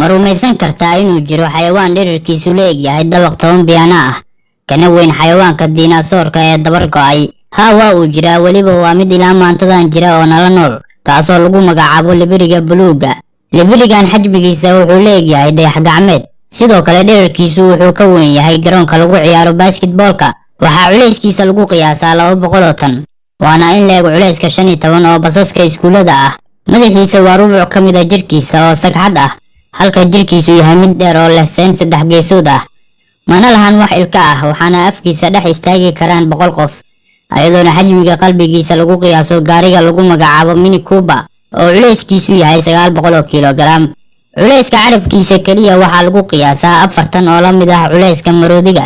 ma rumaysan kartaa inuu jiro xayawaan dhererkiisu la eg yahay dabaq 10 biyaana ah kana weyn xayawaanka diinasoorka ee dabar go'ay? haa, waa uu jiraa, weliba waa mid ilaa maantadan jira oo nala nool, kaasoo lagu magacaabo libiriga buluuga. libirigan xajmigiisa wuxuu la eg yahay dayax gacmeed, sidoo kale dhererkiisu wuxuu ka weyn yahay garoonka lagu ciyaaro basketballka. waxaa culayskiisa lagu qiyaasaa 200 tan, waana in la eg culayska 15 oo basaska iskuulada ah. madaxiisa waa rubuc ka mid ah jirkiisa oo sagxad ah, halka jirkiisu yahay mid dheer oo leh seen 3 geesood ah. mana lahan wax ilka ah, waxaana afkiisa dhex istaagi karaan 100 qof. ayadoona xajmiga qalbigiisa lagu qiyaaso gaariga lagu magacaabo Mini Cooper oo culayskiisu yahay 900 kilogram. culayska carabkiisa kaliya waxaa lagu qiyaasaa 40 oo la mid ah culayska maroodiga,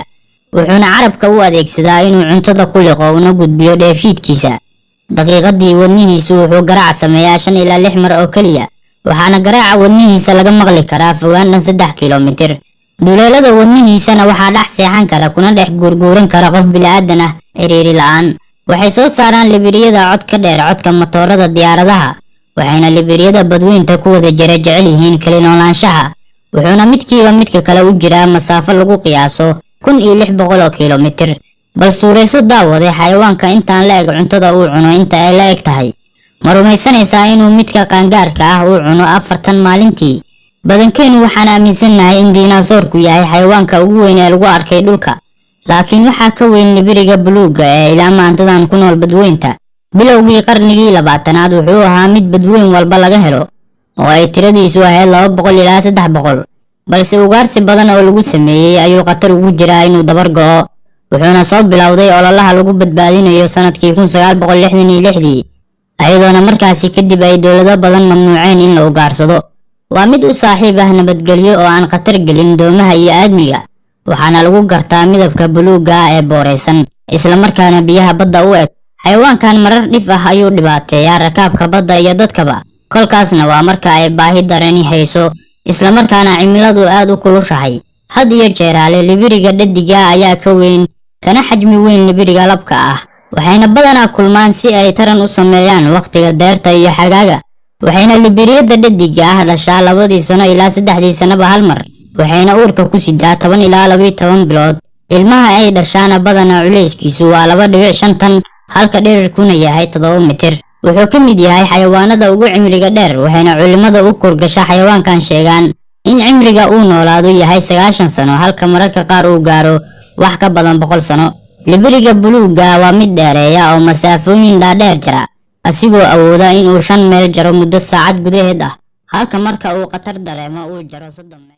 wuxuuna carabka u adeegsadaa inuu cuntada ku liqo una gudbiyo dheefshiidkiisa. daqiiqadii wadnihiisu wuxuu garaac sameeyaa 5 ilaa 6 mar oo kaliya, waxaana garaaca wadnihiisa laga maqli karaa fogaan dhan 3 kilomitir. duleelada wadnihiisana waxaa dhex seexan kara kuna dhex guurguuran kara qof bilaadan ah ciriiri la'aan. waxay soo saaraan libiriyada cod ka dheer codka matoorada diyaaradaha, waxayna libiriyada badweynta ku wada jira jecel yihiin kala noolaanshaha, wuxuuna midkiiba midka kale u jiraa masaafo lagu qiyaaso 1600 kilomitir. bal suurayso daawade, xayawaanka intaan la eg cuntada uu cuno inta ay la eg tahay. ma rumaysanaysaa inuu midka qaangaarka ah uu cuno 4 tan maalintii? badankeenu waxaan aaminsanahay in diinasoorku yahay xayawaanka ugu weyn ee lagu arkay dhulka, laakiin waxaa ka weyn libiriga buluuga ee ilaa maantadan ku nool badweynta. bilowgii qarnigii 20aad wuxuu ahaa mid badweyn walba laga helo, oo ay tiradiisu ahayd 200 ilaa 300, balse ugaarsi badan oo lagu sameeyay ayuu khatar ugu jiraa inuu dabar go'o. wuxuuna soo bilowday ololaha lagu badbaadinayo sanadkii 1966, ayadoona markaasi kadib ay dowlado badan mamnuuceen in la ugaarsado. waa mid u saaxiib ah nabadgelyo oo aan khatar gelin doomaha iyo aadmiga, waxaana lagu gartaa midabka buluuga ah ee booreysan, isla markaana biyaha badda u eg. xayawaankan marar dhif ah ayuu dhibaateeyaa rakaabka badda iyo dadkaba, kolkaasna waa marka ay baahi darani hayso, isla markaana cimiladu aad u kulushahay. had iyo jeeraale libiriga dhadiga ayaa ka weyn kana xajmi weyn libiriga labka ah, waxayna badanaa kulmaan si ay taran u sameeyaan waqtiga deerta iyo xagaaga. waxayna libiriyada dhadiga ah dhashaa 2 sano ilaa 3 sanaba hal mar, waxayna uurka ku sidaa 10 ilaa 12 bilood. ilmaha ay dhashaana badanaa culayskiisu waa 2.5 tan, halka dhererkuna yahay 7 mitir. wuxuu ka mid yahay xayawaanada ugu cimriga dheer, waxayna culimada u kurgasha xayawaankan sheegaan in cimriga uu noolaado yahay 90 sano, halka mararka qaar uu gaaro wax ka badan 100 sano. libiriga buluuga waa mid dheereeya oo masaafooyin dhaadheer jira, asigoo awooda inuu 5 meel jaro muddo saacad gudaheed ah, halka marka uu khatar dareemo uu jaro 30 meel.